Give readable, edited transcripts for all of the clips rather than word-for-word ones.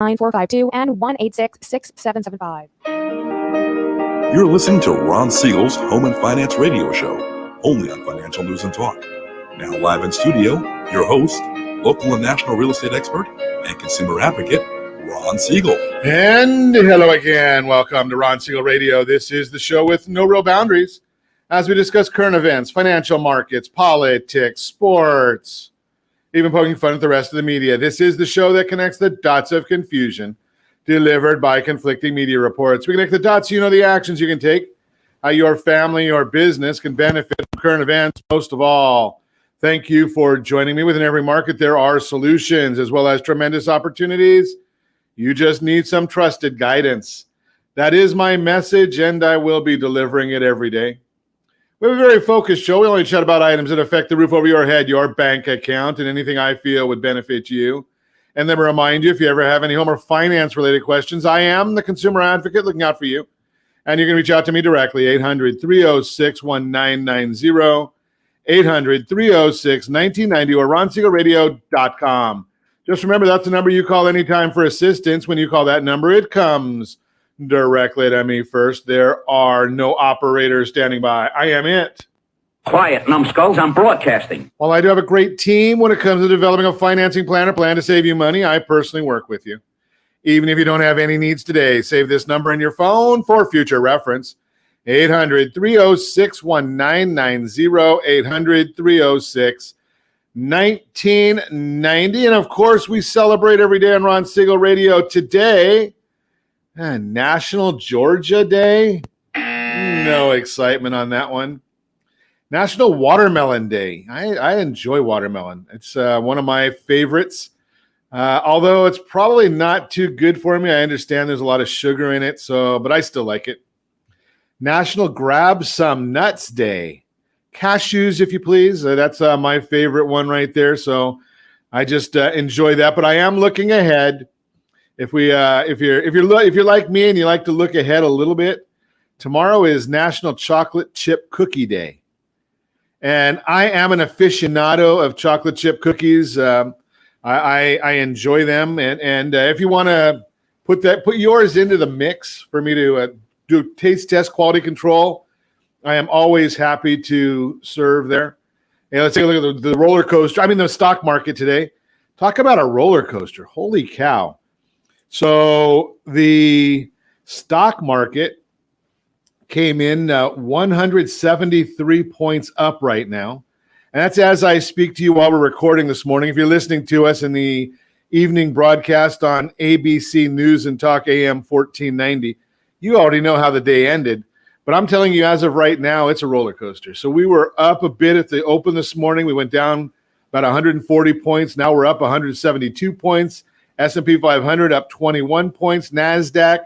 9452 and 1866775. You're listening to Ron Siegel's Home and Finance Radio Show, only on Financial News and Talk. Now live in studio, your host, local and national real estate expert and consumer advocate, Ron Siegel. And hello again. Welcome to Ron Siegel Radio. This is the show with no real boundaries as we discuss current events, financial markets, politics, sports, even poking fun at the rest of the media. This is the show that connects the dots of confusion delivered by conflicting media reports. We connect the dots so you know the actions you can take, how your family or business can benefit from current events. Most of all, thank you for joining me. Within every market, there are solutions as well as tremendous opportunities. You just need some trusted guidance. That is my message, and I will be delivering it every day. We have a very focused show. We only chat about items that affect the roof over your head, your bank account, and anything I feel would benefit you. And then remind you, if you ever have any home or finance-related questions, I am the consumer advocate looking out for you. And you can reach out to me directly, 800-306-1990, 800-306-1990, or ronsiegelradio.com. Just remember, that's the number you call anytime for assistance. When you call that number, it comes directly to me first. There are no operators standing by. I am it. Quiet, numbskulls. I'm broadcasting. While I do have a great team when it comes to developing a financing plan or plan to save you money, I personally work with you. Even if you don't have any needs today, save this number in your phone for future reference. 800-306-1990, 800-306-1990. And of course, we celebrate every day on Ron Siegel Radio. Today, National Georgia Day. No excitement on that one. National Watermelon Day. I enjoy watermelon. It's one of my favorites. Although it's probably not too good for me. I understand there's a lot of sugar in it, but I still like it. National Grab Some Nuts Day. Cashews, if you please. That's my favorite one right there. So I just enjoy that. But I am looking ahead. If you're like me and you like to look ahead a little bit, tomorrow is National Chocolate Chip Cookie Day, and I am an aficionado of chocolate chip cookies. I enjoy them, and if you want to put yours into the mix for me to do taste test quality control, I am always happy to serve there. And let's take a look at the roller coaster. I mean, the stock market today. Talk about a roller coaster. Holy cow. So the stock market came in 173 points up right now. And that's as I speak to you while we're recording this morning. If you're listening to us in the evening broadcast on ABC News and Talk AM 1490, you already know how the day ended. But I'm telling you, as of right now, it's a roller coaster. So we were up a bit at the open this morning. We went down about 140 points. Now we're up 172 points. S&P 500 up 21 points. NASDAQ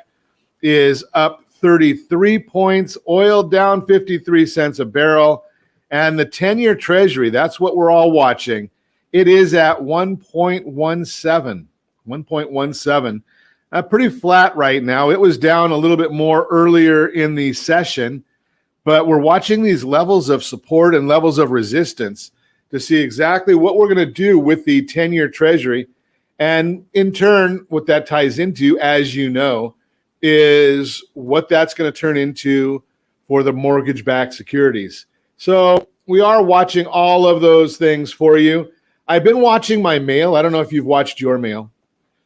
is up 33 points. Oil down 53 cents a barrel. And the 10-year Treasury, that's what we're all watching. It is at 1.17. 1.17. Pretty flat right now. It was down a little bit more earlier in the session. But we're watching these levels of support and levels of resistance to see exactly what we're going to do with the 10-year Treasury. And in turn, what that ties into, as you know, is what that's going to turn into for the mortgage-backed securities. So we are watching all of those things for you. I've been watching my mail. I don't know if you've watched your mail.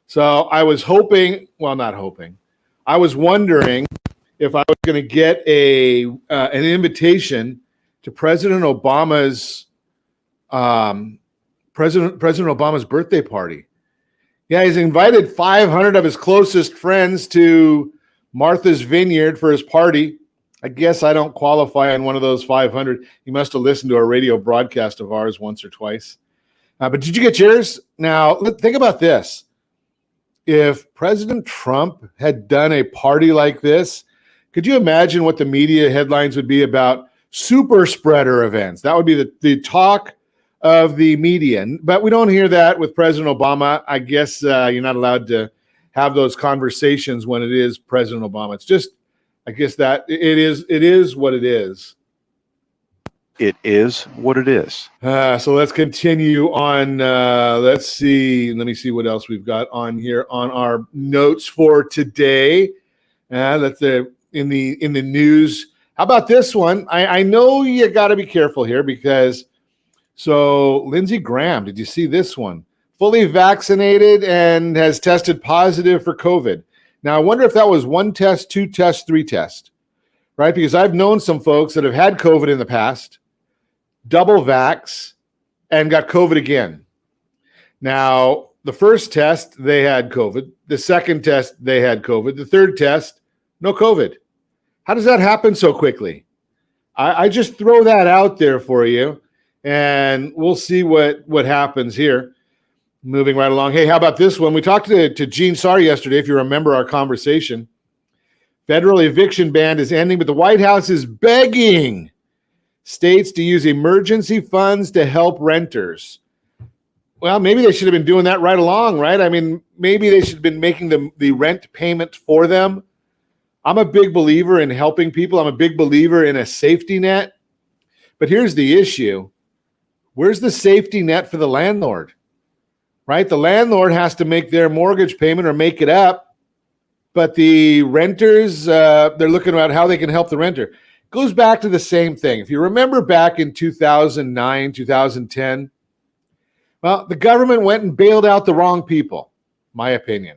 So I was hoping, well, not hoping. I was wondering if I was going to get an invitation to President Obama's birthday party. Yeah, he's invited 500 of his closest friends to Martha's Vineyard for his party. I guess I don't qualify on one of those 500. He must have listened to a radio broadcast of ours once or twice. But did you get yours? Now, think about this. If President Trump had done a party like this, could you imagine what the media headlines would be about super spreader events? That would be the talk of the media. But we don't hear that with President Obama. I guess you're not allowed to have those conversations when it is President Obama. It's just, I guess that it is what it is. It is what it is. So let's continue on. Let's see. Let me see what else we've got on here on our notes for today. That's in the news. How about this one? I know you got to be careful here because Lindsey Graham, did you see this one? Fully vaccinated and has tested positive for COVID. Now, I wonder if that was 1 test, 2 tests, 3 tests, right? Because I've known some folks that have had COVID in the past, double vax, and got COVID again. Now, the first test, they had COVID. The second test, they had COVID. The third test, no COVID. How does that happen so quickly? I just throw that out there for you, and we'll see what happens here. Moving right along. Hey, how about this one? We talked to Gene Sarr yesterday, if you remember our conversation. Federal eviction ban is ending, but the White House is begging states to use emergency funds to help renters. Well, maybe they should have been doing that right along, right? I mean, maybe they should have been making the rent payment for them. I'm a big believer in helping people. I'm a big believer in a safety net. But here's the issue. Where's the safety net for the landlord? Right? The landlord has to make their mortgage payment or make it up, but the renters, they're looking at how they can help the renter. It goes back to the same thing. If you remember back in 2009, 2010, well, the government went and bailed out the wrong people, my opinion.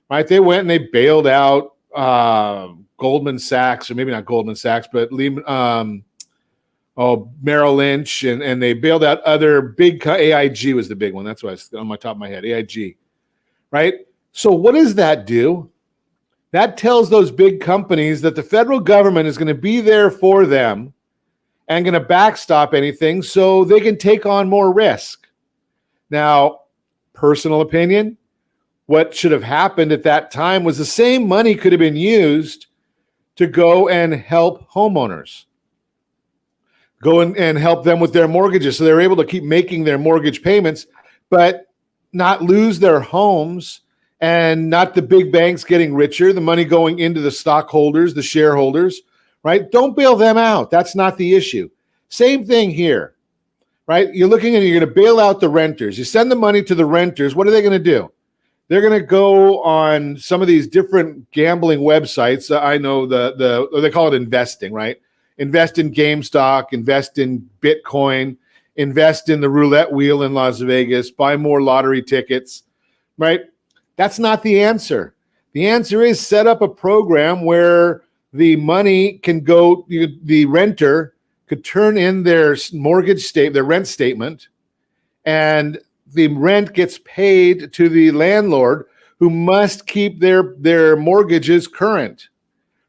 Right? They went and they bailed out Goldman Sachs, or maybe not Goldman Sachs, but Merrill Lynch, and they bailed out other big, AIG was the big one. That's why it's on my top of my head, AIG, right? So what does that do? That tells those big companies that the federal government is going to be there for them and going to backstop anything so they can take on more risk. Now, personal opinion, what should have happened at that time was the same money could have been used to go and help homeowners. Go and help them with their mortgages so they're able to keep making their mortgage payments, but not lose their homes, and not the big banks getting richer, the money going into the stockholders, the shareholders, right? Don't bail them out. That's not the issue. Same thing here, right? You're looking and you're going to bail out the renters. You send the money to the renters. What are they going to do? They're going to go on some of these different gambling websites. I know they call it investing, right? Invest in GameStop, invest in Bitcoin, invest in the roulette wheel in Las Vegas, buy more lottery tickets, right? That's not the answer. The answer is set up a program where the money can go, the renter could turn in their their rent statement, and the rent gets paid to the landlord, who must keep their mortgages current.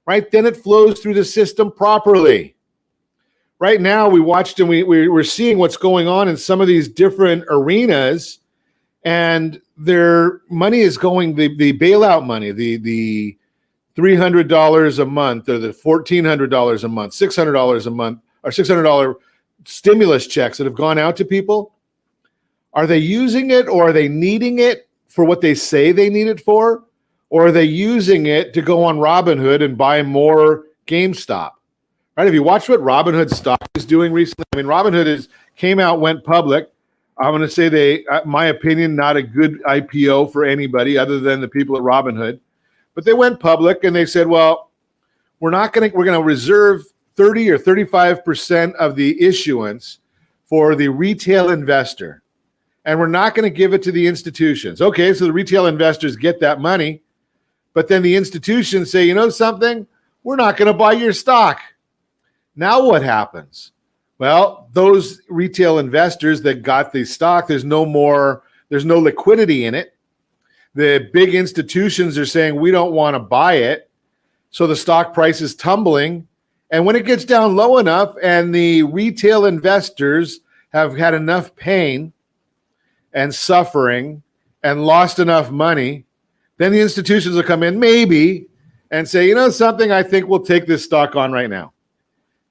Right? Then it flows through the system properly. Right now, we watched and we're seeing what's going on in some of these different arenas, and their money is going, the bailout money, the $300 a month, or the $1,400 a month, $600 a month, or $600 stimulus checks that have gone out to people. Are they using it, or are they needing it for what they say they need it for? Or are they using it to go on Robinhood and buy more GameStop? Right? Have you watched what Robinhood stock is doing recently? I mean, Robinhood went public. I'm going to say my opinion, not a good IPO for anybody other than the people at Robinhood. But they went public and they said, well, we're going to reserve 30 or 35% of the issuance for the retail investor. And we're not going to give it to the institutions. Okay, so the retail investors get that money. But then the institutions say, you know something? We're not going to buy your stock. Now what happens? Well, those retail investors that got the stock, there's no liquidity in it. The big institutions are saying, we don't want to buy it. So the stock price is tumbling. And when it gets down low enough and the retail investors have had enough pain and suffering and lost enough money, then the institutions will come in maybe and say, you know something, I think we'll take this stock on right now.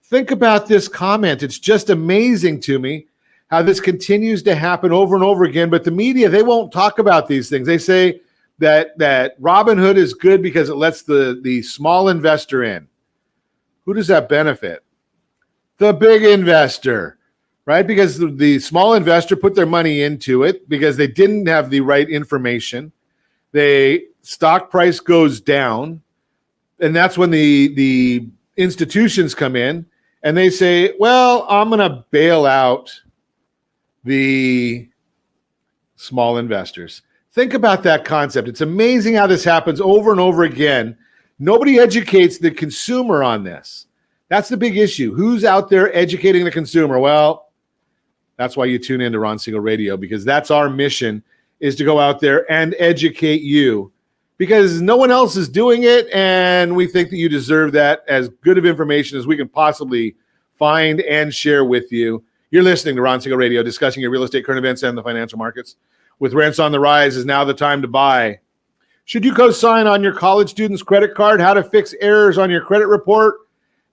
Think about this comment. It's just amazing to me how this continues to happen over and over again. But the media, they won't talk about these things. They say that Robinhood is good because it lets the small investor in. Who does that benefit? the big investor, right? Because the small investor put their money into it because they didn't have the right information. The stock price goes down, and that's when the institutions come in and they say, well, I'm going to bail out the small investors. Think about that concept. It's amazing how this happens over and over again. Nobody educates the consumer on this. That's the big issue. Who's out there educating the consumer? Well, that's why you tune into Ron Siegel Radio, because that's our mission, is to go out there and educate you, because no one else is doing it, and we think that you deserve that as good of information as we can possibly find and share with you. You're listening to Ron Siegel Radio, discussing your real estate, current events, and the financial markets. With rents on the rise, is now the time to buy. Should you co-sign on your college student's credit card? How to fix errors on your credit report?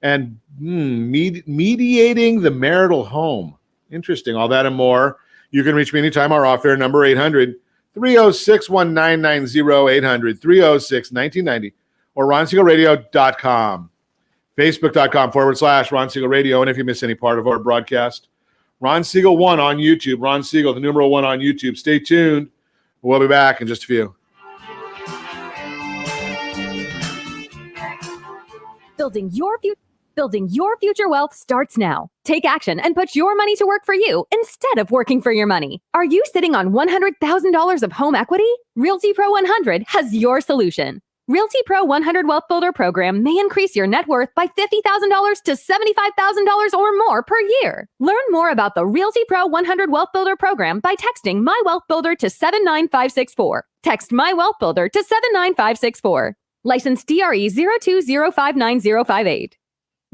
And mediating the marital home. Interesting. All that and more. You can reach me anytime. Our off-air number, 800-306-1990, 800-306-1990, or ronsiegelradio.com. Facebook.com/Ron Siegel Radio. And if you miss any part of our broadcast, Ron Siegel 1 on YouTube. Ron Siegel, the numeral 1 on YouTube. Stay tuned. We'll be back in just a few. Building your future wealth starts now. Take action and put your money to work for you instead of working for your money. Are you sitting on $100,000 of home equity? Realty Pro 100 has your solution. Realty Pro 100 Wealth Builder program may increase your net worth by $50,000 to $75,000 or more per year. Learn more about the Realty Pro 100 Wealth Builder program by texting My Wealth Builder to 79564. Text My Wealth Builder to 79564. License DRE 02059058.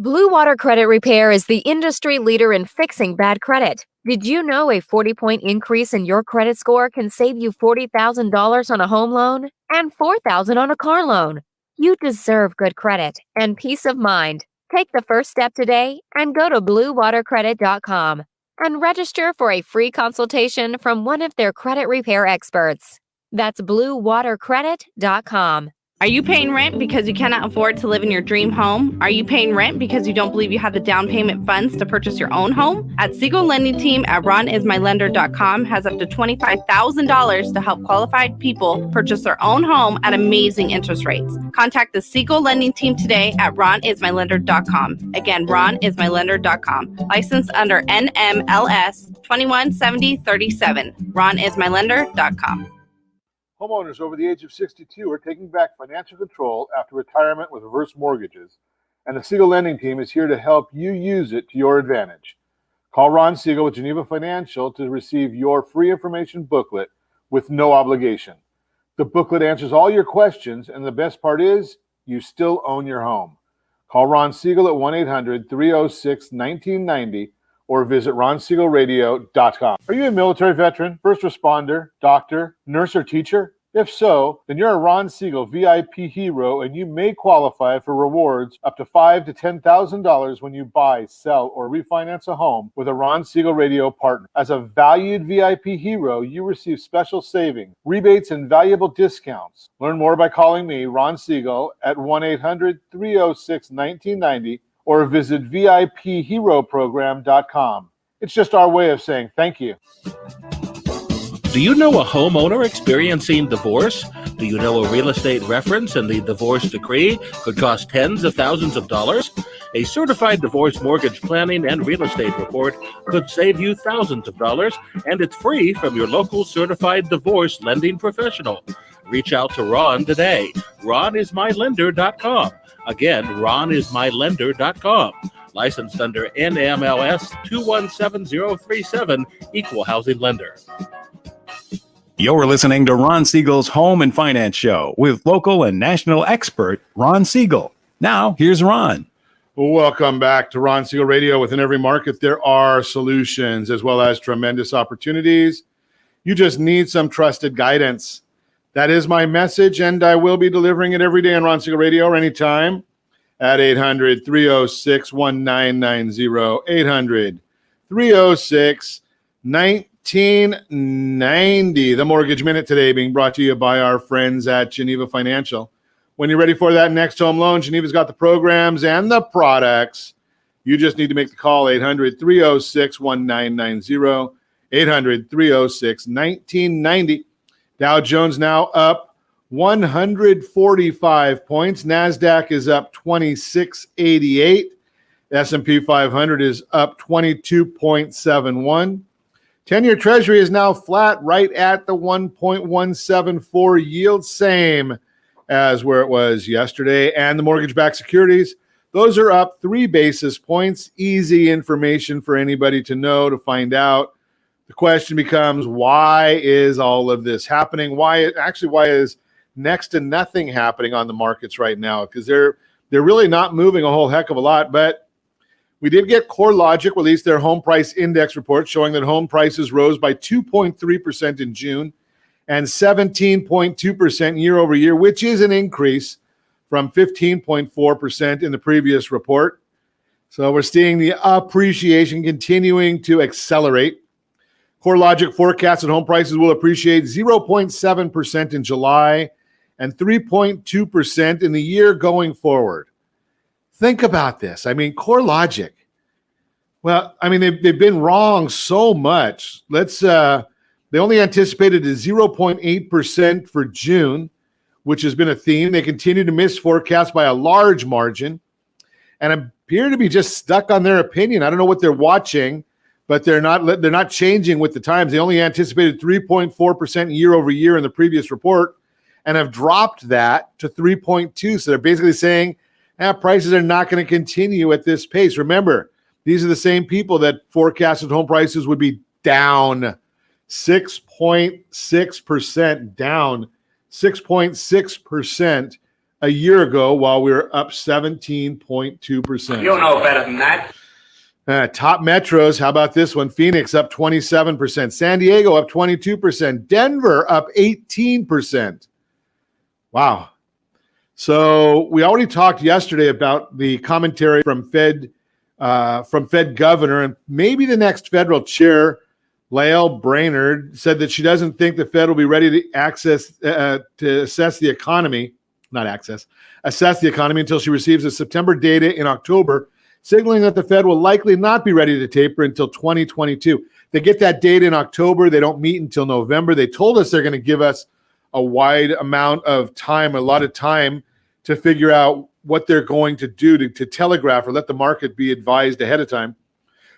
Blue Water Credit Repair is the industry leader in fixing bad credit. Did you know a 40-point increase in your credit score can save you $40,000 on a home loan and $4,000 on a car loan? You deserve good credit and peace of mind. Take the first step today and go to bluewatercredit.com and register for a free consultation from one of their credit repair experts. That's bluewatercredit.com. Are you paying rent because you cannot afford to live in your dream home? Are you paying rent because you don't believe you have the down payment funds to purchase your own home? At Siegel Lending Team at ronismylender.com has up to $25,000 to help qualified people purchase their own home at amazing interest rates. Contact the Siegel Lending Team today at ronismylender.com. Again, ronismylender.com. Licensed under NMLS 217037. ronismylender.com. Homeowners over the age of 62 are taking back financial control after retirement with reverse mortgages, and the Siegel Lending Team is here to help you use it to your advantage. Call Ron Siegel with Geneva Financial to receive your free information booklet with no obligation. The booklet answers all your questions, and the best part is you still own your home. Call Ron Siegel at 1-800-306-1990 or visit ronsiegelradio.com. Are you a military veteran, first responder, doctor, nurse, or teacher? If so, then you're a Ron Siegel VIP hero, and you may qualify for rewards up to $5,000 to $10,000 when you buy, sell, or refinance a home with a Ron Siegel Radio partner. As a valued VIP hero, you receive special savings, rebates, and valuable discounts. Learn more by calling me, Ron Siegel, at 1-800-306-1990 or visit VIPHeroProgram.com. It's just our way of saying thank you. Do you know a homeowner experiencing divorce? Do you know a real estate reference and the divorce decree could cost tens of thousands of dollars? A certified divorce mortgage planning and real estate report could save you thousands of dollars, and it's free from your local certified divorce lending professional. Reach out to Ron today. RonIsMyLender.com. Again, RonIsMyLender.com. Licensed under NMLS 217037, Equal Housing Lender. You're listening to Ron Siegel's Home and Finance Show with local and national expert Ron Siegel. Now, here's Ron. Welcome back to Ron Siegel Radio. Within every market, there are solutions as well as tremendous opportunities. You just need some trusted guidance. That is my message, and I will be delivering it every day on Ron Siegel Radio or anytime at 800-306-1990, 800-306-1990. The Mortgage Minute today being brought to you by our friends at Geneva Financial. When you're ready for that next home loan, Geneva's got the programs and the products You just need to make the call, 800-306-1990, 800-306-1990. Dow Jones now up 145 points. NASDAQ is up 2688. S&P 500 is up 22.71. 10-year Treasury is now flat right at the 1.174 yield, same as where it was yesterday. And the mortgage-backed securities, those are up 3 basis points. Easy information for anybody to know, to find out. The question becomes, why is all of this happening? Why is next to nothing happening on the markets right now? Because they're really not moving a whole heck of a lot. But we did get CoreLogic release their home price index report showing that home prices rose by 2.3% in June and 17.2% year over year, which is an increase from 15.4% in the previous report. So we're seeing the appreciation continuing to accelerate. CoreLogic forecasts that home prices will appreciate 0.7% in July and 3.2% in the year going forward. Think about this. I mean, CoreLogic. Well, I mean, they've been wrong so much. They only anticipated a 0.8% for June, which has been a theme. They continue to miss forecasts by a large margin and appear to be just stuck on their opinion. I don't know what they're watching, but they're not changing with the times. They only anticipated 3.4% year over year in the previous report and have dropped that to 3.2. So they're basically saying, prices are not going to continue at this pace. Remember, these are the same people that forecasted home prices would be down 6.6%, down 6.6% a year ago, while we were up 17.2%. You know better than that. Top metros, how about this one? Phoenix up 27%, San Diego up 22%, Denver up 18%. Wow. So we already talked yesterday about the commentary from Fed Governor, and maybe the next federal chair, Lael Brainerd, said that she doesn't think the Fed will be ready to assess the economy until she receives the September data in October, signaling that the Fed will likely not be ready to taper until 2022. They get that data in October. They don't meet until November. They told us they're going to give us a wide amount of time, a lot of time to figure out what they're going to do to telegraph or let the market be advised ahead of time.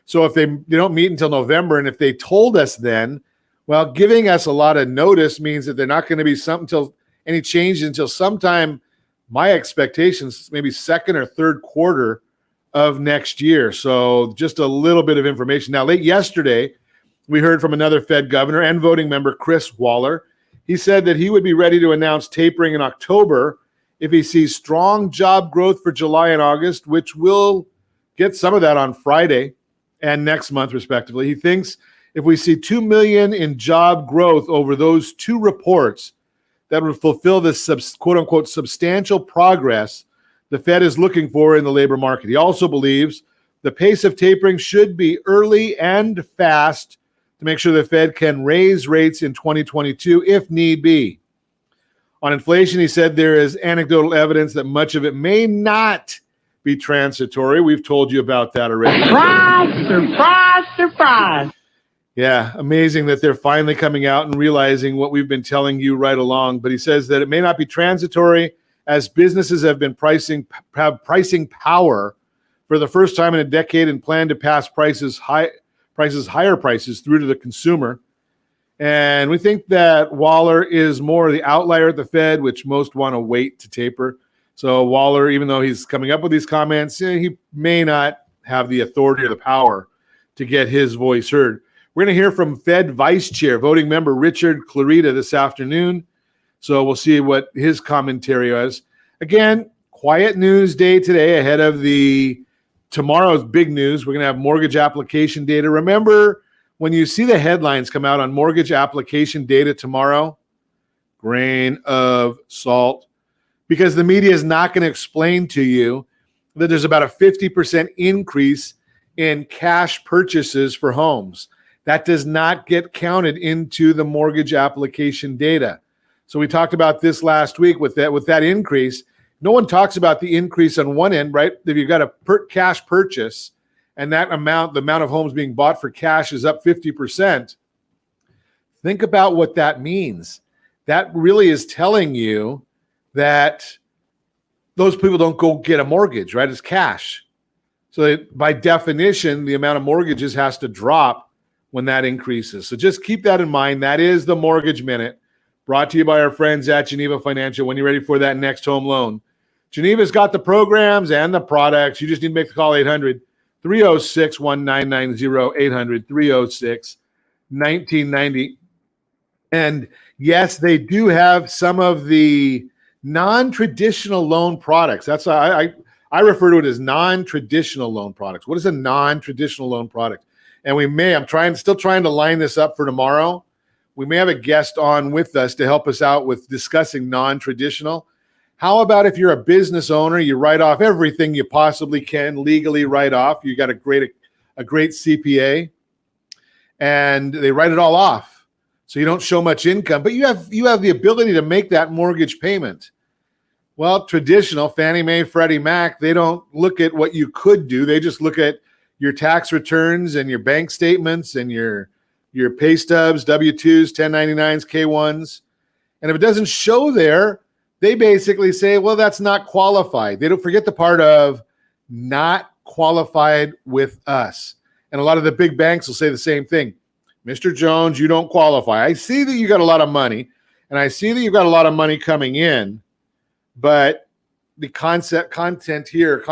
So if they don't meet until November, and if they told us then, well, giving us a lot of notice means that they're not going to be any change until sometime, my expectations, maybe second or third quarter of next year. So just a little bit of information. Now, late yesterday, we heard from another Fed governor and voting member, Chris Waller. He said that he would be ready to announce tapering in October if he sees strong job growth for July and August, which will get some of that on Friday and next month, respectively. He thinks if we see 2 million in job growth over those two reports, that would fulfill this quote-unquote substantial progress the Fed is looking for in the labor market. He also believes the pace of tapering should be early and fast to make sure the Fed can raise rates in 2022 if need be. On inflation, he said there is anecdotal evidence that much of it may not be transitory. We've told you about that already. Surprise, surprise, surprise. Yeah, amazing that they're finally coming out and realizing what we've been telling you right along. But he says that it may not be transitory as businesses have pricing power for the first time in a decade and plan to pass higher prices through to the consumer. And we think that Waller is more the outlier at the Fed, which most want to wait to taper. So Waller, even though he's coming up with these comments, he may not have the authority or the power to get his voice heard. We're going to hear from Fed Vice Chair, voting member Richard Clarita this afternoon. So we'll see what his commentary is. Again, quiet news day today ahead of tomorrow's big news. We're going to have mortgage application data. Remember, when you see the headlines come out on mortgage application data tomorrow, grain of salt, because the media is not going to explain to you that there's about a 50% increase in cash purchases for homes. That does not get counted into the mortgage application data. So we talked about this last week with that increase. No one talks about the increase on one end, right? If you've got a cash purchase and that amount, the amount of homes being bought for cash is up 50%. Think about what that means. That really is telling you that those people don't go get a mortgage, right? It's cash. So by definition, the amount of mortgages has to drop when that increases. So just keep that in mind. That is the Mortgage Minute, brought to you by our friends at Geneva Financial when you're ready for that next home loan. Geneva's got the programs and the products. You just need to make the call, 800-306-1990, 800-306-1990. And yes, they do have some of the non-traditional loan products. That's I refer to it as non-traditional loan products. What is a non-traditional loan product? And I'm still trying to line this up for tomorrow. We may have a guest on with us to help us out with discussing non-traditional. How about if you're a business owner, you write off everything you possibly can legally write off. You got a great CPA, and they write it all off. So you don't show much income, but you have the ability to make that mortgage payment. Well, traditional Fannie Mae, Freddie Mac, they don't look at what you could do. They just look at your tax returns and your bank statements and your pay stubs, W-2s, 1099s, K-1s. And if it doesn't show there, they basically say, well, that's not qualified. They don't forget the part of not qualified with us. And a lot of the big banks will say the same thing. Mr. Jones, you don't qualify. I see that you got a lot of money, and I see that you've got a lot of money coming in, but the concept here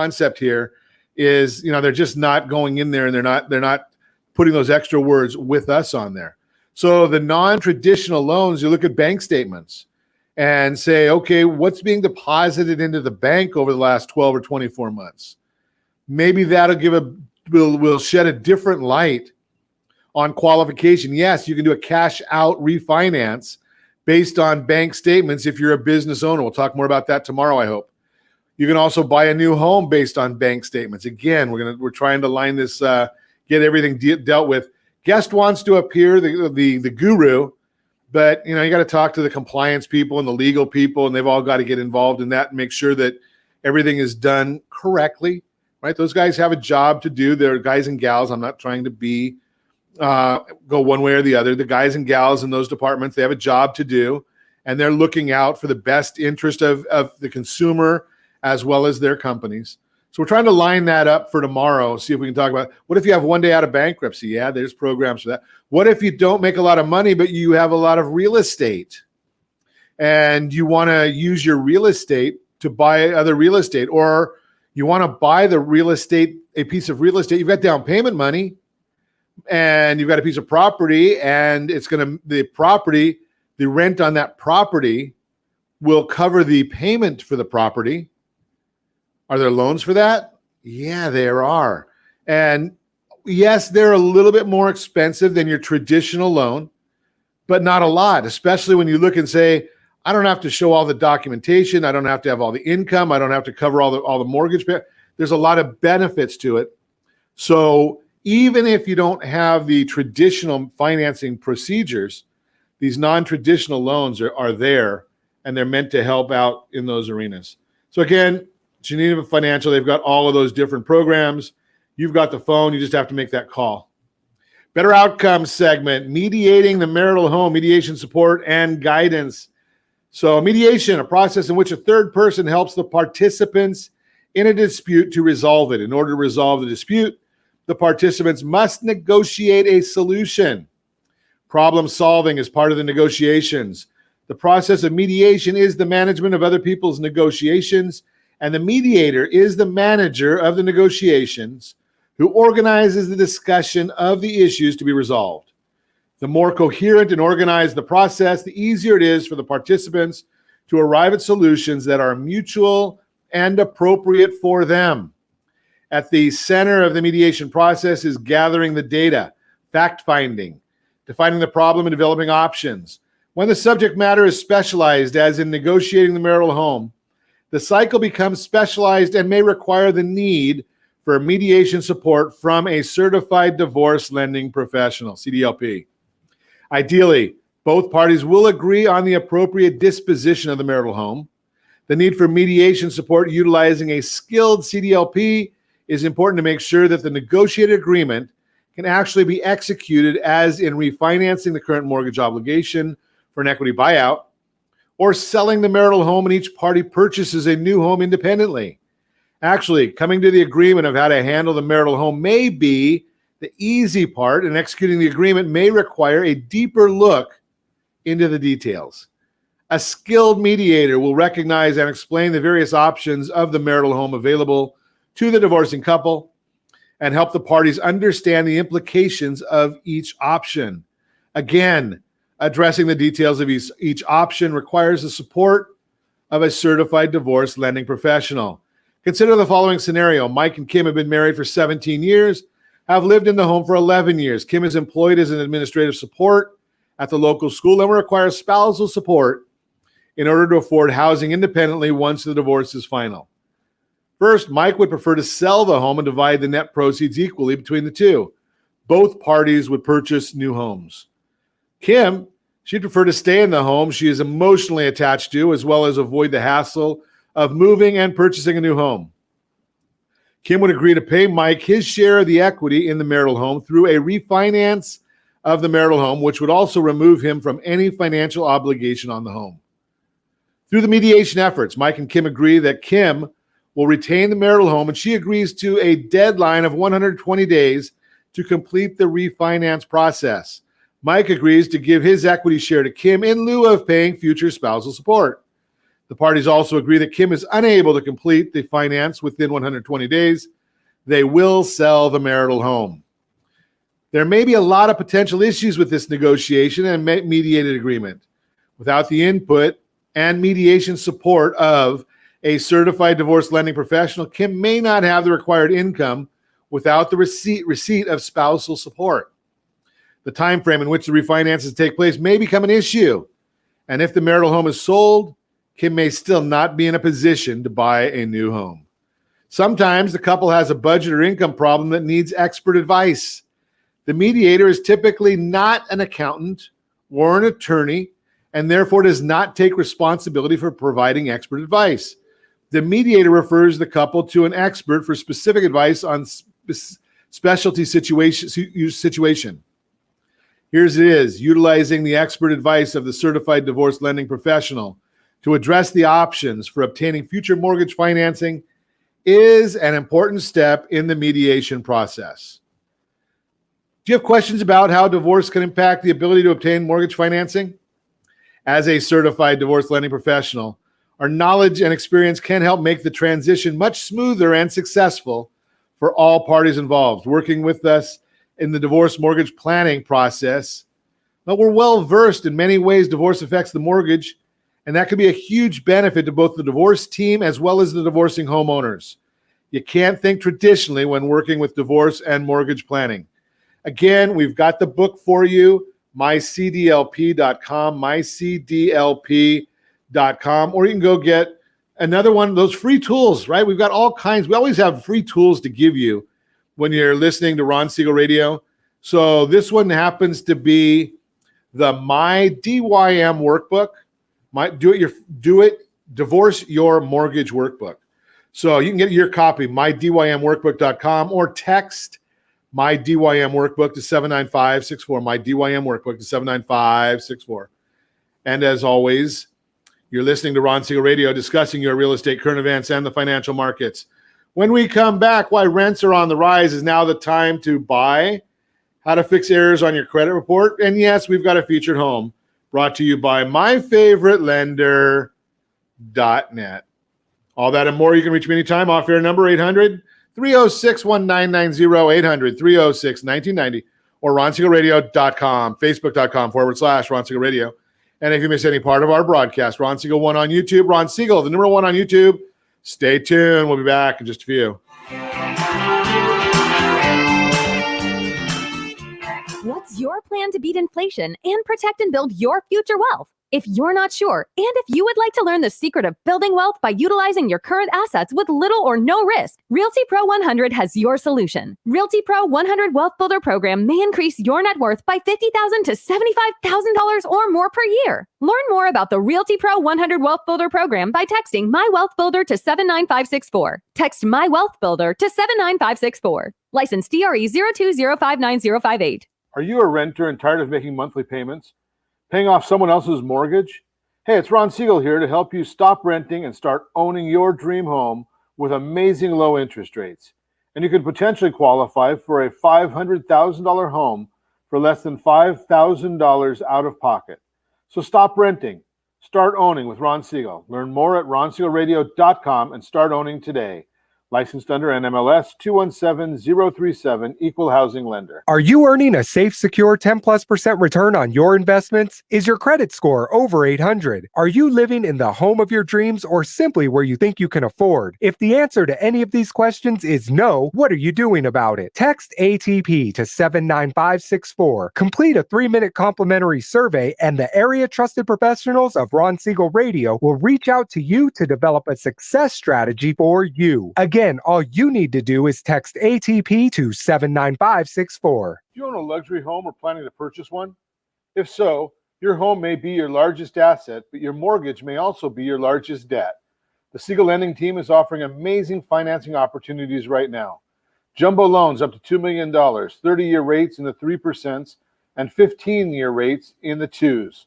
is, they're just not going in there, and they're not putting those extra words with us on there. So the non-traditional loans, you look at bank statements and say, okay, what's being deposited into the bank over the last 12 or 24 months? Maybe that'll will shed a different light on qualification. Yes, you can do a cash out refinance based on bank statements if you're a business owner. We'll talk more about that tomorrow, I hope. You can also buy a new home based on bank statements. Again, we're trying to line this, get everything dealt with. Guest wants to appear, the guru, but you got to talk to the compliance people and the legal people, and they've all got to get involved in that and make sure that everything is done correctly, right? Those guys have a job to do. They're guys and gals. I'm not trying to go one way or the other. The guys and gals in those departments, they have a job to do, and they're looking out for the best interest of the consumer as well as their companies. So we're trying to line that up for tomorrow, see if we can talk about what if you have one day out of bankruptcy? Yeah, there's programs for that. What if you don't make a lot of money, but you have a lot of real estate and you want to use your real estate to buy other real estate, or you want to buy the real estate, a piece of real estate, you've got down payment money, and you've got a piece of property, and the rent on that property will cover the payment for the property. Are there loans for that? Yeah, there are. And yes, they're a little bit more expensive than your traditional loan, but not a lot, especially when you look and say, I don't have to show all the documentation. I don't have to have all the income. I don't have to cover all the mortgage. There's a lot of benefits to it. So even if you don't have the traditional financing procedures, these non-traditional loans are there, and they're meant to help out in those arenas. So again, Geneva Financial, they've got all of those different programs. You've got the phone. You just have to make that call. Better Outcomes segment, mediating the marital home, mediation support and guidance. So mediation, a process in which a third person helps the participants in a dispute to resolve it. In order to resolve the dispute, the participants must negotiate a solution. Problem solving is part of the negotiations. The process of mediation is the management of other people's negotiations, and the mediator is the manager of the negotiations who organizes the discussion of the issues to be resolved. The more coherent and organized the process, the easier it is for the participants to arrive at solutions that are mutual and appropriate for them. At the center of the mediation process is gathering the data, fact-finding, defining the problem and developing options. When the subject matter is specialized, as in negotiating the marital home, the cycle becomes specialized and may require the need for mediation support from a certified divorce lending professional, CDLP. Ideally, both parties will agree on the appropriate disposition of the marital home. The need for mediation support utilizing a skilled CDLP it is important to make sure that the negotiated agreement can actually be executed, as in refinancing the current mortgage obligation for an equity buyout, or selling the marital home and each party purchases a new home independently. Actually, coming to the agreement of how to handle the marital home may be the easy part, and executing the agreement may require a deeper look into the details. A skilled mediator will recognize and explain the various options of the marital home available to the divorcing couple and help the parties understand the implications of each option. Again, addressing the details of each option requires the support of a certified divorce lending professional. Consider the following scenario. Mike and Kim have been married for 17 years, have lived in the home for 11 years. Kim is employed as an administrative support at the local school and will require spousal support in order to afford housing independently once the divorce is final. First, Mike would prefer to sell the home and divide the net proceeds equally between the two. Both parties would purchase new homes. Kim, she'd prefer to stay in the home she is emotionally attached to, as well as avoid the hassle of moving and purchasing a new home. Kim would agree to pay Mike his share of the equity in the marital home through a refinance of the marital home, which would also remove him from any financial obligation on the home. Through the mediation efforts, Mike and Kim agree that Kim will retain the marital home, and she agrees to a deadline of 120 days to complete the refinance process. Mike agrees to give his equity share to Kim in lieu of paying future spousal support. The parties also agree that Kim is unable to complete the finance within 120 days. They will sell the marital home. There may be a lot of potential issues with this negotiation and mediated agreement. Without the input and mediation support of a certified divorce lending professional, Kim may not have the required income without the receipt of spousal support. The time frame in which the refinances take place may become an issue. And if the marital home is sold, Kim may still not be in a position to buy a new home. Sometimes the couple has a budget or income problem that needs expert advice. The mediator is typically not an accountant or an attorney, and therefore does not take responsibility for providing expert advice. The mediator refers the couple to an expert for specific advice on specialty situation. Here's it is, utilizing the expert advice of the certified divorce lending professional to address the options for obtaining future mortgage financing is an important step in the mediation process. Do you have questions about how divorce can impact the ability to obtain mortgage financing? As a certified divorce lending professional, our knowledge and experience can help make the transition much smoother and successful for all parties involved. Working with us in the divorce mortgage planning process, but we're well versed in many ways divorce affects the mortgage, and that could be a huge benefit to both the divorce team as well as the divorcing homeowners. You can't think traditionally when working with divorce and mortgage planning. Again, we've got the book for you, mycdlp.com, mycdlp.com, or you can go get another one of those free tools, right? We've got all kinds. We always have free tools to give you when you're listening to Ron Siegel Radio. So this one happens to be the My DYM workbook, Do It Divorce Your Mortgage workbook. So you can get your copy, mydymworkbook.com, or text My DYM workbook to 79564, My DYM workbook to 79564. And as always, you're listening to Ron Siegel Radio, discussing your real estate, current events, and the financial markets. When we come back, why rents are on the rise is now the time to buy, how to fix errors on your credit report, and yes, we've got a featured home brought to you by myfavoritelender.net. All that and more, you can reach me anytime. Off-air number 800-306-1990, 800-306-1990, or ronsiegelradio.com, facebook.com/Ron Siegel Radio. And if you miss any part of our broadcast, Ron Siegel 1 on YouTube, Ron Siegel, the number 1 on YouTube. Stay tuned. We'll be back in just a few. What's your plan to beat inflation and protect and build your future wealth? If you're not sure, and if you would like to learn the secret of building wealth by utilizing your current assets with little or no risk, Realty Pro 100 has your solution. Realty Pro 100 Wealth Builder Program may increase your net worth by $50,000 to $75,000 or more per year. Learn more about the Realty Pro 100 Wealth Builder Program by texting My Wealth Builder to 79564. Text My Wealth Builder to 79564. License DRE 02059058. Are you a renter and tired of making monthly payments? Paying off someone else's mortgage? Hey, it's Ron Siegel here to help you stop renting and start owning your dream home with amazing low interest rates. And you could potentially qualify for a $500,000 home for less than $5,000 out of pocket. So stop renting. Start owning with Ron Siegel. Learn more at ronsiegelradio.com and start owning today. Licensed under NMLS 217037, Equal Housing Lender. Are you earning a safe, secure 10+% return on your investments? Is your credit score over 800? Are you living in the home of your dreams or simply where you think you can afford? If the answer to any of these questions is no, what are you doing about it? Text ATP to 79564. Complete a 3-minute complimentary survey and the area trusted professionals of Ron Siegel Radio will reach out to you to develop a success strategy for you. Again, all you need to do is text ATP to 79564. Do you own a luxury home or planning to purchase one? If so, your home may be your largest asset, but your mortgage may also be your largest debt. The Siegel Lending Team is offering amazing financing opportunities right now. Jumbo loans up to $2 million, 30-year rates in the 3% and 15-year rates in the 2s.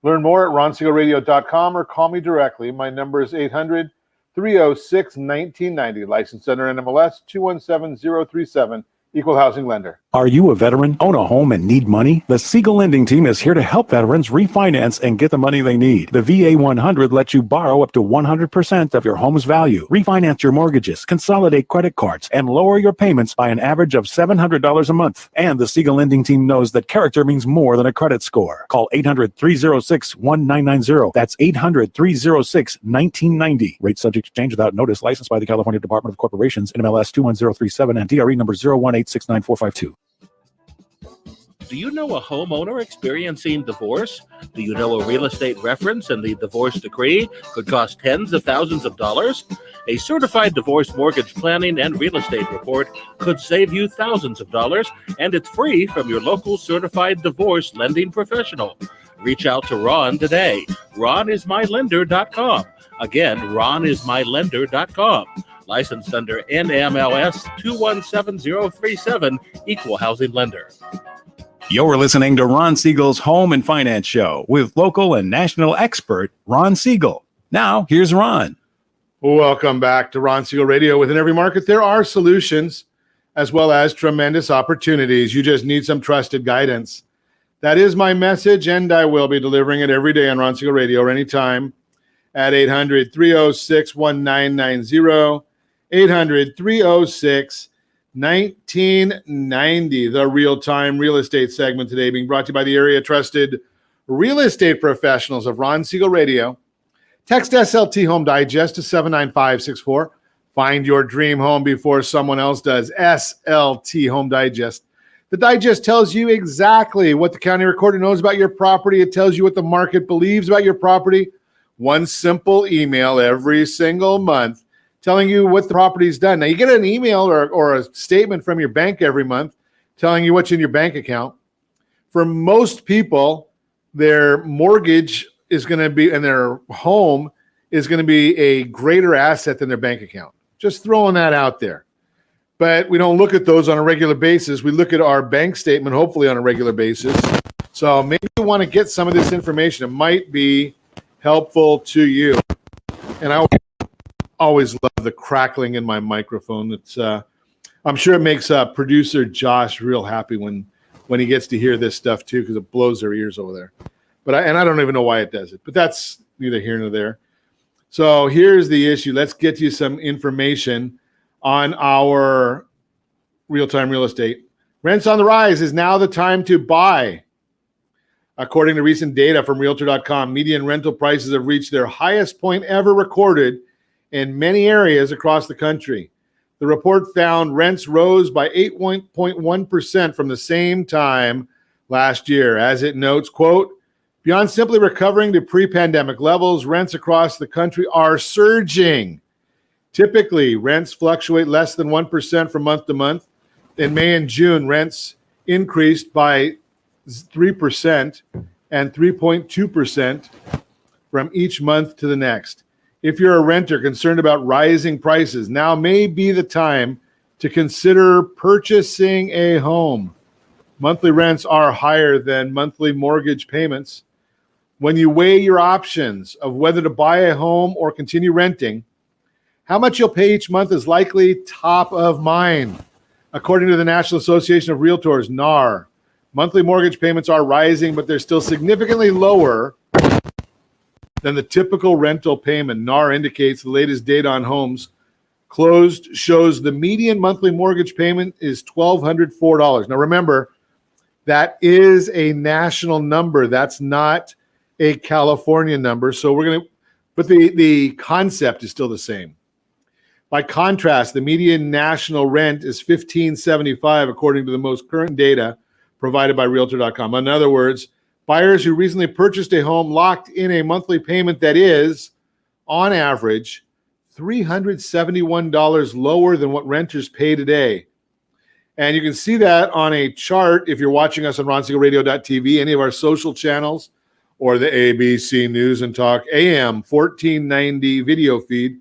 Learn more at ronsiegelradio.com or call me directly. My number is 800-306-1990. Licensed under NMLS 217037. Equal Housing Lender. Are you a veteran, own a home, and need money? The Siegel Lending Team is here to help veterans refinance and get the money they need. The VA 100 lets you borrow up to 100% of your home's value, refinance your mortgages, consolidate credit cards, and lower your payments by an average of $700 a month. And the Siegel Lending Team knows that character means more than a credit score. Call 800-306-1990. That's 800-306-1990. Rate subject to change without notice. Licensed by the California Department of Corporations, NMLS 21037, and DRE number 018694452. Do you know a homeowner experiencing divorce? Do you know a real estate reference and the divorce decree could cost tens of thousands of dollars? A certified divorce mortgage planning and real estate report could save you thousands of dollars, and it's free from your local certified divorce lending professional. Reach out to Ron today. RonIsMyLender.com. Again, RonIsMyLender.com. Licensed under NMLS 217037, Equal Housing Lender. You're listening to Ron Siegel's Home and Finance Show with local and national expert Ron Siegel. Now, here's Ron. Welcome back to Ron Siegel Radio. Within every market, there are solutions as well as tremendous opportunities. You just need some trusted guidance. That is my message, and I will be delivering it every day on Ron Siegel Radio or anytime at 800-306-1990, 800-306-1990, the real-time real estate segment today being brought to you by the area trusted real estate professionals of Ron Siegel Radio. Text SLT Home Digest to 79564. Find your dream home before someone else does. SLT Home Digest. The digest tells you exactly what the county recorder knows about your property. It tells you what the market believes about your property. One simple email every single month telling you what the property's done. Now, you get an email or a statement from your bank every month telling you what's in your bank account. For most people, their mortgage is going to be, and their home is going to be a greater asset than their bank account. Just throwing that out there. But we don't look at those on a regular basis. We look at our bank statement, hopefully on a regular basis. So maybe you want to get some of this information. It might be helpful to you. And I always love the crackling in my microphone. It's I'm sure it makes producer Josh real happy when he gets to hear this stuff too, because it blows their ears over there. But I don't even know why it does it. But that's neither here nor there. So here's the issue. Let's get you some information on our real-time real estate. Rents on the rise. Is now the time to buy. According to recent data from Realtor.com, median rental prices have reached their highest point ever recorded in many areas across the country. The report found rents rose by 8.1% from the same time last year. As it notes, quote, Beyond simply recovering to pre-pandemic levels, rents across the country are surging. Typically, rents fluctuate less than 1% from month to month. In May and June, rents increased by 3% and 3.2% from each month to the next. If you're a renter concerned about rising prices, now may be the time to consider purchasing a home. Monthly rents are higher than monthly mortgage payments. When you weigh your options of whether to buy a home or continue renting, how much you'll pay each month is likely top of mind. According to the National Association of Realtors, NAR, monthly mortgage payments are rising, but they're still significantly lower than the typical rental payment. NAR indicates the latest data on homes closed shows the median monthly mortgage payment is $1,204. Now remember, that is a national number. That's not a California number. So but the concept is still the same. By contrast, the median national rent is $1,575 according to the most current data provided by Realtor.com. In other words, buyers who recently purchased a home locked in a monthly payment that is, on average, $371 lower than what renters pay today. And you can see that on a chart if you're watching us on RonSiegelRadio.tv, any of our social channels, or the ABC News and Talk AM 1490 video feed.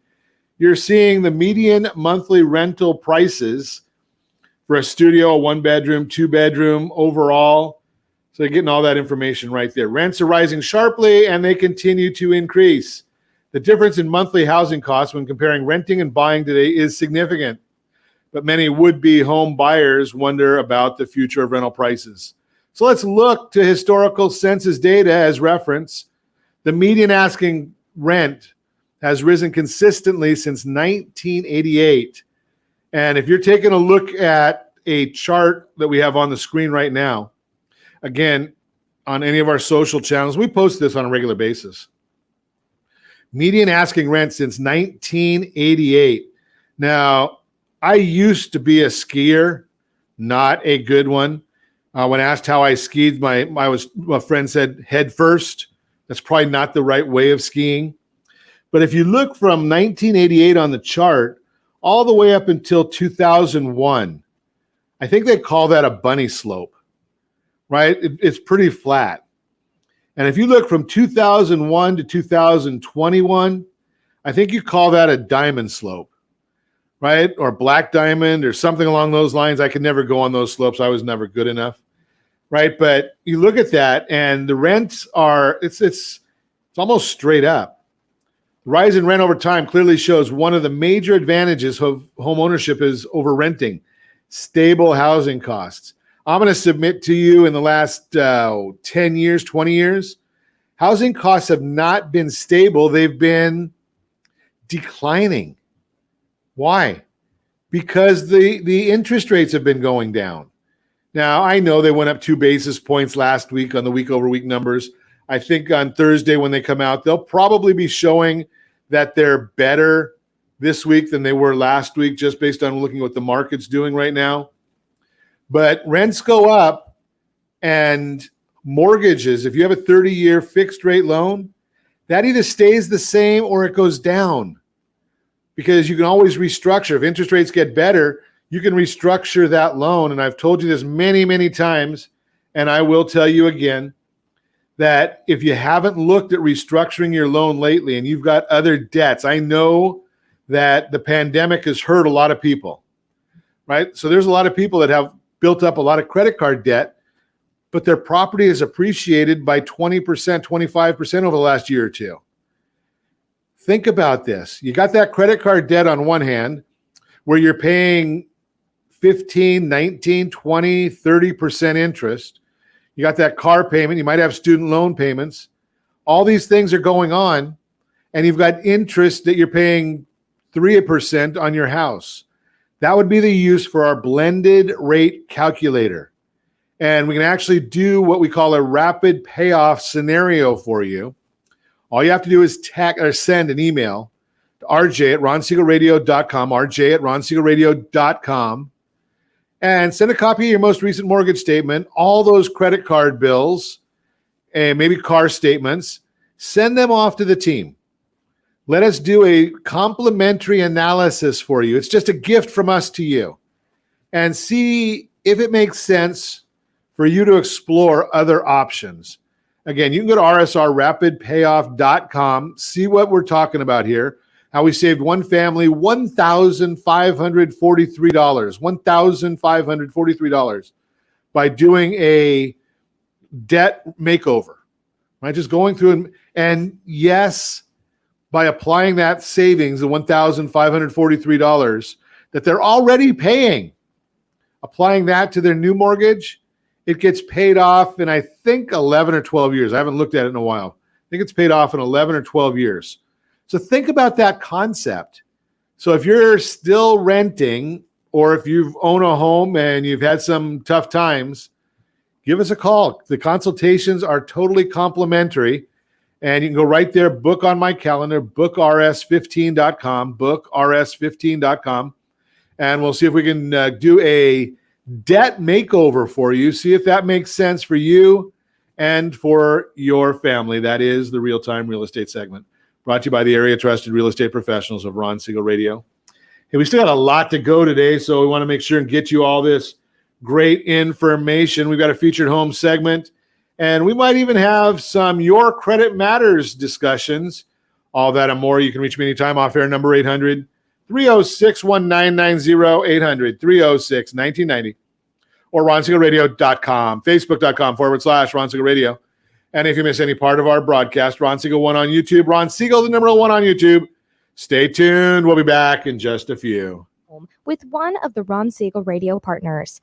You're seeing the median monthly rental prices for a studio, a one-bedroom, two-bedroom overall. So you're getting all that information right there. Rents are rising sharply, and they continue to increase. The difference in monthly housing costs when comparing renting and buying today is significant. But many would-be home buyers wonder about the future of rental prices. So let's look to historical census data as reference. The median asking rent has risen consistently since 1988. And if you're taking a look at a chart that we have on the screen right now, again, on any of our social channels, we post this on a regular basis. Median asking rent since 1988. Now, I used to be a skier, not a good one. When asked how I skied, my friend said head first. That's probably not the right way of skiing. But if you look from 1988 on the chart all the way up until 2001, I think they call that a bunny slope, right? It's pretty flat. And if you look from 2001 to 2021, I think you call that a diamond slope, right? Or black diamond or something along those lines. I could never go on those slopes. I was never good enough, right? But you look at that and the rents are, it's almost straight up. The rise in rent over time clearly shows one of the major advantages of home ownership is over renting, stable housing costs. I'm going to submit to you in the last 10 years, 20 years, housing costs have not been stable. They've been declining. Why? Because the interest rates have been going down. Now, I know they went up 2 basis points last week on the week-over-week numbers. I think on Thursday when they come out, they'll probably be showing that they're better this week than they were last week, just based on looking at what the market's doing right now. But rents go up, and mortgages, if you have a 30-year fixed rate loan, that either stays the same or it goes down, because you can always restructure. If interest rates get better, you can restructure that loan. And I've told you this many, many times, and I will tell you again, that if you haven't looked at restructuring your loan lately and you've got other debts, I know that the pandemic has hurt a lot of people, right? So there's a lot of people that have built up a lot of credit card debt, but their property is appreciated by 20%, 25% over the last year or two. Think about this. You got that credit card debt on one hand where you're paying 15, 19, 20, 30% interest. You got that car payment. You might have student loan payments. All these things are going on, and you've got interest that you're paying 3% on your house. That would be the use for our blended rate calculator. And we can actually do what we call a rapid payoff scenario for you. All you have to do is send an email to rj@ronsiegelradio.com, rj@ronsiegelradio.com, and send a copy of your most recent mortgage statement, all those credit card bills, and maybe car statements, send them off to the team. Let us do a complimentary analysis for you. It's just a gift from us to you. And see if it makes sense for you to explore other options. Again, you can go to rsrrapidpayoff.com, see what we're talking about here, how we saved one family $1,543, $1,543 by doing a debt makeover, right? Just going through and yes, by applying that savings of $1,543 that they're already paying, applying that to their new mortgage, it gets paid off in, I think, 11 or 12 years. I haven't looked at it in a while. I think it's paid off in 11 or 12 years. So think about that concept. So if you're still renting, or if you've owned a home and you've had some tough times, give us a call. The consultations are totally complimentary. And you can go right there, book on my calendar, bookrs15.com, bookrs15.com. And we'll see if we can do a debt makeover for you. See if that makes sense for you and for your family. That is the Real-Time Real Estate segment, brought to you by the area trusted real estate professionals of Ron Siegel Radio. Hey, we still got a lot to go today, so we want to make sure and get you all this great information. We've got a featured home segment, and we might even have some Your Credit Matters discussions. All that and more. You can reach me anytime. Off-air number 800-306-1990, 800-306-1990, or ronsiegelradio.com, facebook.com/Ron Siegel Radio. And if you miss any part of our broadcast, Ron Siegel 1 on YouTube, Ron Siegel, the number 1 on YouTube. Stay tuned. We'll be back in just a few. With one of the Ron Siegel Radio partners.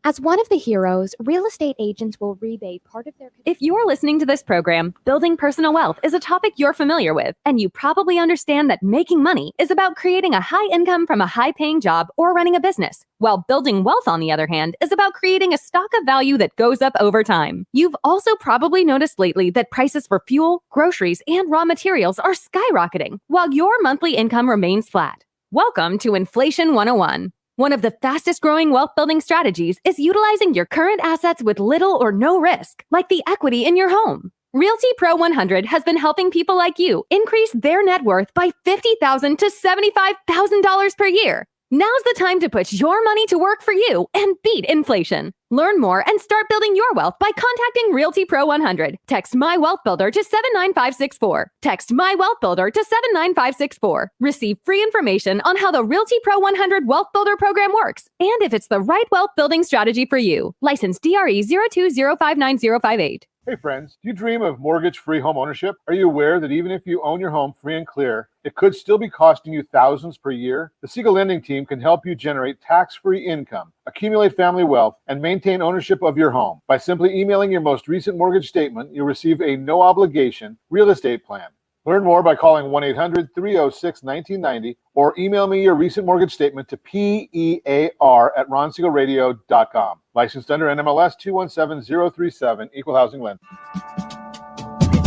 As one of the heroes, real estate agents will rebate part of their... If you're listening to this program, building personal wealth is a topic you're familiar with, and you probably understand that making money is about creating a high income from a high-paying job or running a business, while building wealth, on the other hand, is about creating a stock of value that goes up over time. You've also probably noticed lately that prices for fuel, groceries, and raw materials are skyrocketing, while your monthly income remains flat. Welcome to Inflation 101. One of the fastest growing wealth building strategies is utilizing your current assets with little or no risk, like the equity in your home. Realty Pro 100 has been helping people like you increase their net worth by $50,000 to $75,000 per year. Now's the time to put your money to work for you and beat inflation. Learn more and start building your wealth by contacting Realty Pro 100. Text My Wealth Builder to 79564. Text My Wealth Builder to 79564. Receive free information on how the Realty Pro 100 Wealth Builder program works and if it's the right wealth building strategy for you. License DRE 02059058. Hey friends, do you dream of mortgage-free home ownership? Are you aware that even if you own your home free and clear, it could still be costing you thousands per year? The Siegel Lending Team can help you generate tax-free income, accumulate family wealth, and maintain ownership of your home. By simply emailing your most recent mortgage statement, you'll receive a no-obligation real estate plan. Learn more by calling 1-800-306-1990 or email me your recent mortgage statement to PEAR@ronsiegelradio.com. Licensed under NMLS 217037, Equal Housing Lender.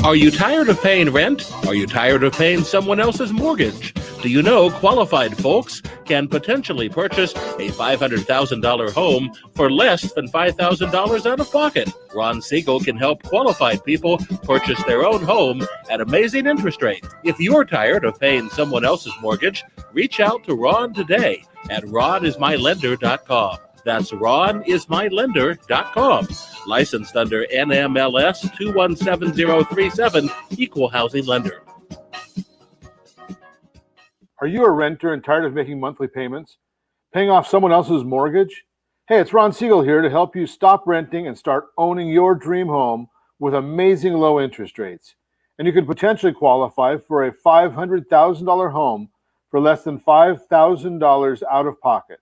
Are you tired of paying rent? Are you tired of paying someone else's mortgage? Do you know qualified folks can potentially purchase a $500,000 home for less than $5,000 out of pocket? Ron Siegel can help qualified people purchase their own home at amazing interest rates. If you're tired of paying someone else's mortgage, reach out to Ron today at ronismylender.com. That's ronismylender.com. Licensed under NMLS 217037, Equal Housing Lender. Are you a renter and tired of making monthly payments, paying off someone else's mortgage? Hey, it's Ron Siegel here to help you stop renting and start owning your dream home with amazing low interest rates. And you could potentially qualify for a $500,000 home for less than $5,000 out of pocket.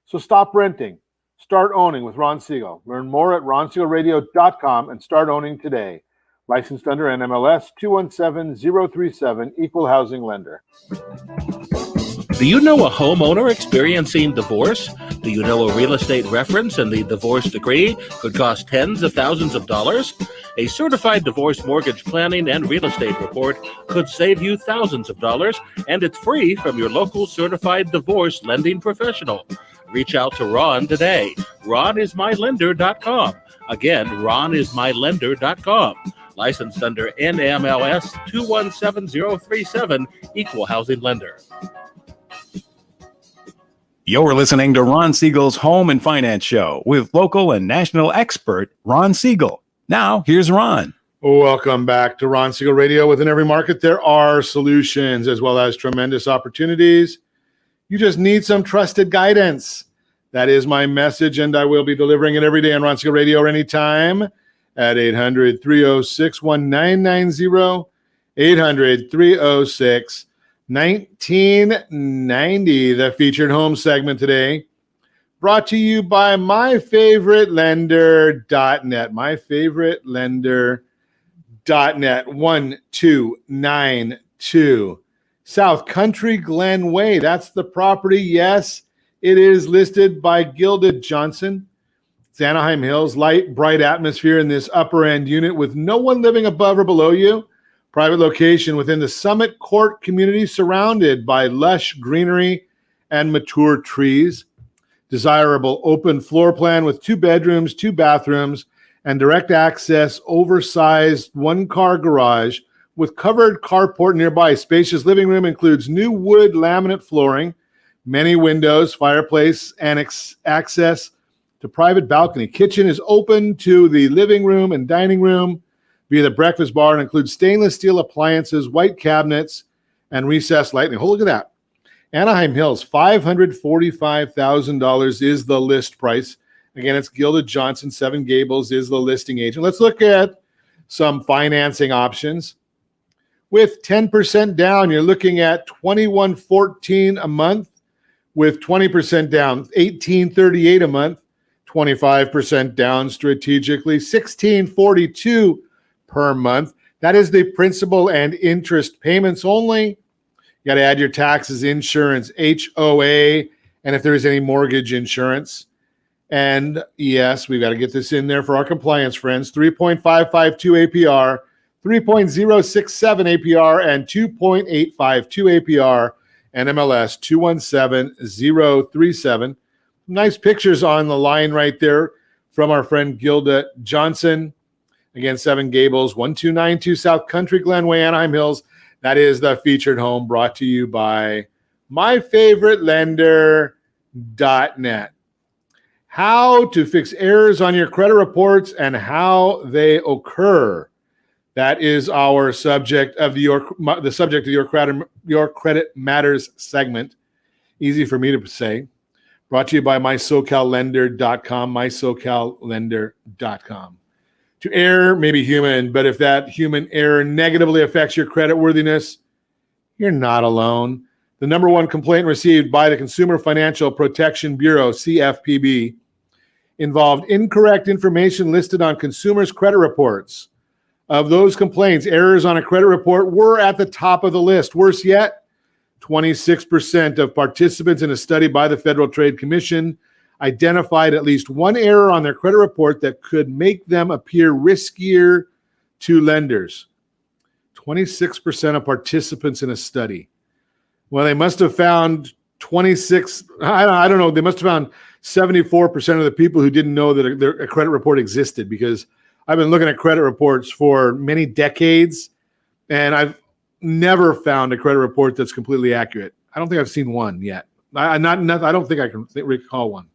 So stop renting. Start owning with Ron Siegel. Learn more at ronsiegelradio.com and start owning today. Licensed under NMLS 217037, Equal Housing Lender. Do you know a homeowner experiencing divorce? Do you know a real estate reference and the divorce decree could cost tens of thousands of dollars? A certified divorce mortgage planning and real estate report could save you thousands of dollars, and it's free from your local certified divorce lending professional. Reach out to Ron today. RonIsMyLender.com. Again, RonIsMyLender.com. Licensed under NMLS 217037, Equal Housing Lender. You're listening to Ron Siegel's Home and Finance Show with local and national expert Ron Siegel. Now, here's Ron. Welcome back to Ron Siegel Radio. Within every market, there are solutions as well as tremendous opportunities. You just need some trusted guidance. That is my message, and I will be delivering it every day on Ron Siegel Radio or anytime at 800-306-1990, 800-306-1990. The featured home segment today brought to you by myfavoritelender.net. Myfavoritelender.net. 1292 South Country Glen Way. That's the property. Yes, it is listed by Gilda Johnson. It's Anaheim Hills. Light, bright atmosphere in this upper end unit with no one living above or below you. Private location within the Summit Court community, surrounded by lush greenery and mature trees. Desirable open floor plan with 2 bedrooms, 2 bathrooms, and direct access oversized one-car garage with covered carport nearby. Spacious living room includes new wood laminate flooring, many windows, fireplace, and access to private balcony. Kitchen is open to the living room and dining room via the breakfast bar and includes stainless steel appliances, white cabinets, and recessed lighting. Oh, look at that. Anaheim Hills, $545,000 is the list price. Again, it's Gilda Johnson. 7 Gables is the listing agent. Let's look at some financing options. With 10% down, you're looking at $2,114 a month. With 20% down, $1,838 a month. 25% down strategically, $1,642 per month. That is the principal and interest payments only. You got to add your taxes, insurance, HOA, and if there is any mortgage insurance. And yes, we've got to get this in there for our compliance friends. 3.552 APR, 3.067 APR, and 2.852 APR, NMLS 217037. Nice pictures on the line right there from our friend Gilda Johnson. Again, 7 Gables, 1292 South Country Glen Way, Anaheim Hills. That is the featured home brought to you by myfavoritelender.net. How to fix errors on your credit reports and how they occur. That is our subject of the subject of your credit matters segment. Easy for me to say. Brought to you by mysocallender.com, mysocallender.com. To err may be human, but if that human error negatively affects your credit worthiness, you're not alone. The number one complaint received by the Consumer Financial Protection Bureau, CFPB, involved incorrect information listed on consumers' credit reports. Of those complaints, errors on a credit report were at the top of the list. Worse yet, 26% of participants in a study by the Federal Trade Commission identified at least one error on their credit report that could make them appear riskier to lenders. 26% of participants in a study. Well, they must have found 26, I don't know, they must have found 74% of the people who didn't know that a credit report existed, because I've been looking at credit reports for many decades, and I've never found a credit report that's completely accurate. I don't think I've seen one yet. I don't think I can recall one.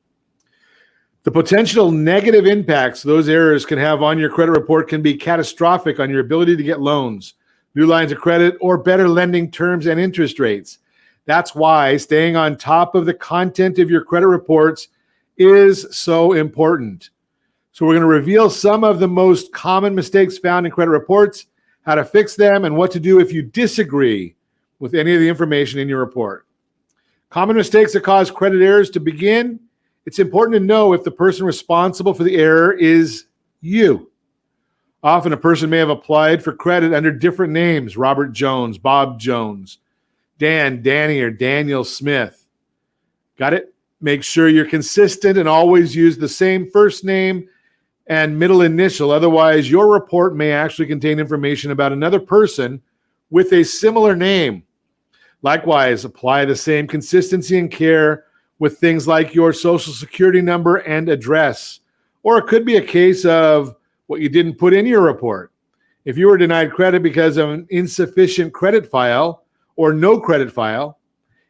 The potential negative impacts those errors can have on your credit report can be catastrophic on your ability to get loans, new lines of credit, or better lending terms and interest rates. That's why staying on top of the content of your credit reports is so important. So we're going to reveal some of the most common mistakes found in credit reports, how to fix them, and what to do if you disagree with any of the information in your report. Common mistakes that cause credit errors. To begin, it's important to know if the person responsible for the error is you. Often a person may have applied for credit under different names: Robert Jones, Bob Jones, Dan, Danny, or Daniel Smith. Got it? Make sure you're consistent and always use the same first name and middle initial. Otherwise, your report may actually contain information about another person with a similar name. Likewise, apply the same consistency and care with things like your social security number and address. Or it could be a case of what you didn't put in your report. If you were denied credit because of an insufficient credit file or no credit file,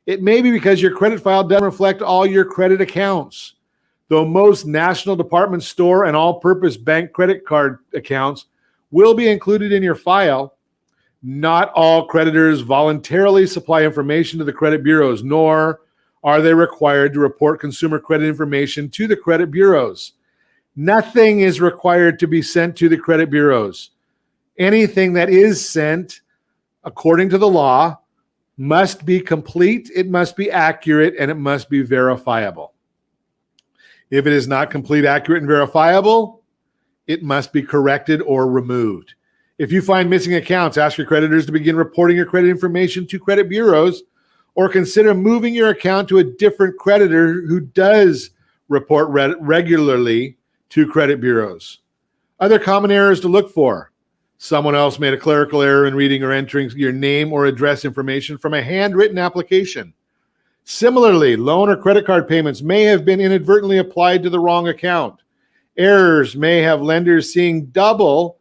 it may be because your credit file doesn't reflect all your credit accounts. Though most national department store and all-purpose bank credit card accounts will be included in your file, not all creditors voluntarily supply information to the credit bureaus, nor are they required to report consumer credit information to the credit bureaus. Nothing is required to be sent to the credit bureaus. Anything that is sent, according to the law, must be complete, it must be accurate, and it must be verifiable. If it is not complete, accurate, and verifiable, it must be corrected or removed. If you find missing accounts, ask your creditors to begin reporting your credit information to credit bureaus, or consider moving your account to a different creditor who does report regularly to credit bureaus. Other common errors to look for. Someone else made a clerical error in reading or entering your name or address information from a handwritten application. Similarly, loan or credit card payments may have been inadvertently applied to the wrong account. Errors may have lenders seeing double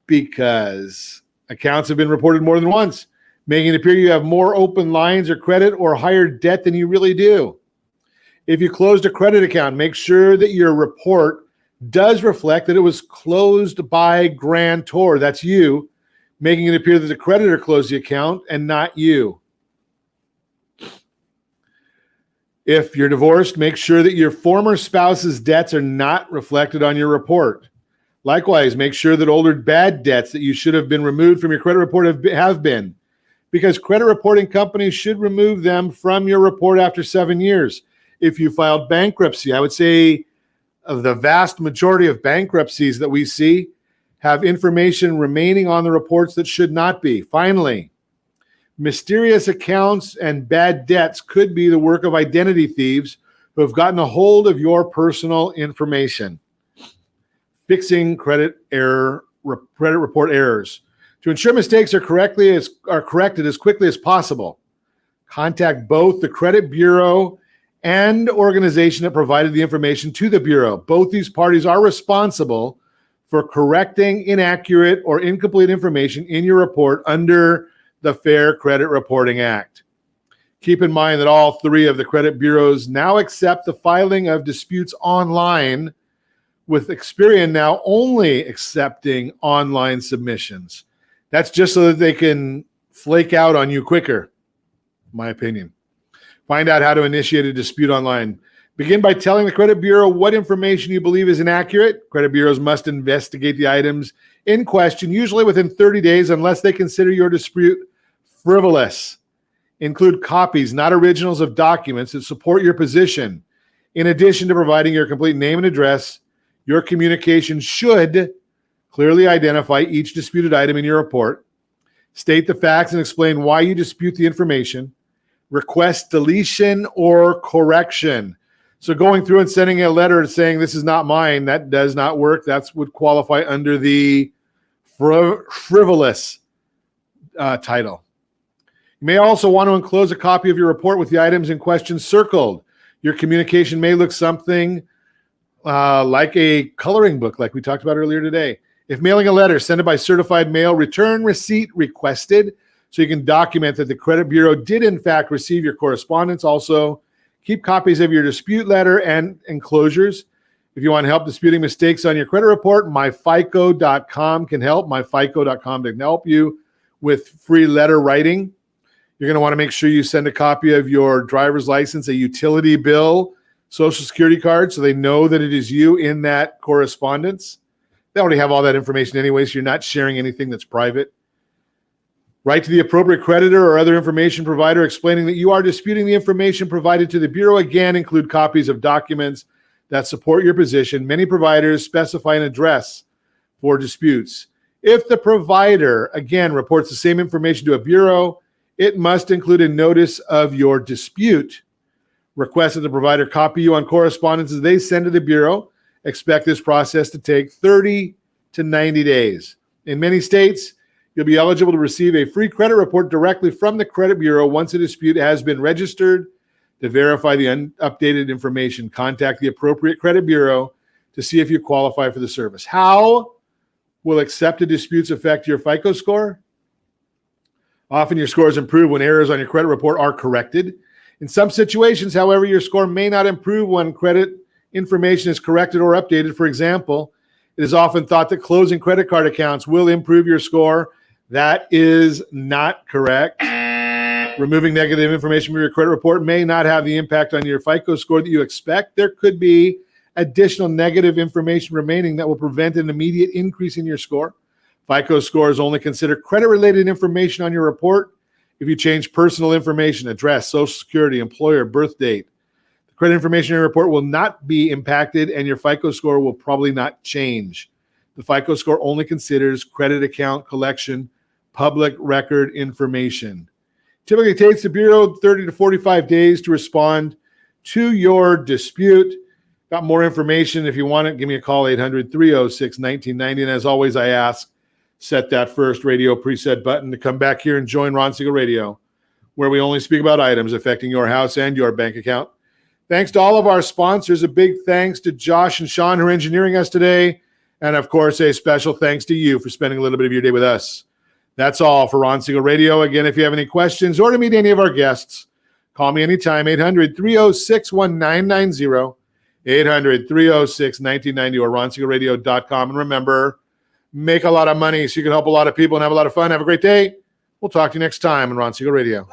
because accounts have been reported more than once, making it appear you have more open lines or credit or higher debt than you really do. If you closed a credit account, make sure that your report does reflect that it was closed by grantor, that's you, making it appear that the creditor closed the account and not you. If you're divorced, make sure that your former spouse's debts are not reflected on your report. Likewise, make sure that older bad debts that you should have been removed from your credit report have been, because credit reporting companies should remove them from your report after 7 years. If you filed bankruptcy, I would say the vast majority of bankruptcies that we see have information remaining on the reports that should not be. Finally, mysterious accounts and bad debts could be the work of identity thieves who have gotten a hold of your personal information. Fixing credit report errors. To ensure mistakes are corrected as quickly as possible, contact both the credit bureau and organization that provided the information to the bureau. Both these parties are responsible for correcting inaccurate or incomplete information in your report under the Fair Credit Reporting Act. Keep in mind that all three of the credit bureaus now accept the filing of disputes online, with Experian now only accepting online submissions. That's just so that they can flake out on you quicker, in my opinion. Find out how to initiate a dispute online. Begin by telling the credit bureau what information you believe is inaccurate. Credit bureaus must investigate the items in question, usually within 30 days, unless they consider your dispute frivolous. Include copies, not originals, of documents that support your position. In addition to providing your complete name and address, your communication should clearly identify each disputed item in your report. State the facts and explain why you dispute the information. Request deletion or correction. So going through and sending a letter saying this is not mine, that does not work. That would qualify under the frivolous title. You may also want to enclose a copy of your report with the items in question circled. Your communication may look something like a coloring book, like we talked about earlier today. If mailing a letter, send it by certified mail, return receipt requested, so you can document that the credit bureau did in fact receive your correspondence. Also, keep copies of your dispute letter and enclosures. If you want help disputing mistakes on your credit report, myfico.com can help. Myfico.com can help you with free letter writing. You're going to want to make sure you send a copy of your driver's license, a utility bill, social security card, so they know that it is you in that correspondence. They already have all that information anyway, so you're not sharing anything that's private. Write to the appropriate creditor or other information provider explaining that you are disputing the information provided to the bureau. Again, include copies of documents that support your position. Many providers specify an address for disputes. If the provider, again, reports the same information to a bureau, it must include a notice of your dispute. Request that the provider copy you on correspondences they send to the bureau. Expect this process to take 30 to 90 days. In many states, you'll be eligible to receive a free credit report directly from the credit bureau once a dispute has been registered. To verify the updated information, contact the appropriate credit bureau to see if you qualify for the service. How Will accepted disputes affect your FICO score? Often your scores improve when errors on your credit report are corrected. In some situations, however, your score may not improve when credit information is corrected or updated. For example, it is often thought that closing credit card accounts will improve your score. That is not correct. Removing negative information from your credit report may not have the impact on your FICO score that you expect. There could be additional negative information remaining that will prevent an immediate increase in your score. FICO scores only consider credit-related information on your report. If you change personal information, address, social security, employer, birth date, the credit information in your report will not be impacted and your FICO score will probably not change. The FICO score only considers credit account collection, public record information. Typically takes the Bureau 30 to 45 days to respond to your dispute. Got more information if you want it, give me a call, 800-306-1990. And as always, I ask, set that first radio preset button to come back here and join Ron Siegel Radio, where we only speak about items affecting your house and your bank account. Thanks to all of our sponsors. A big thanks to Josh and Sean who are engineering us today. And of course, a special thanks to you for spending a little bit of your day with us. That's all for Ron Siegel Radio. Again, if you have any questions or to meet any of our guests, call me anytime, 800-306-1990, 800-306-1990, or ronsiegelradio.com. And remember, make a lot of money so you can help a lot of people and have a lot of fun. Have a great day. We'll talk to you next time on Ron Siegel Radio.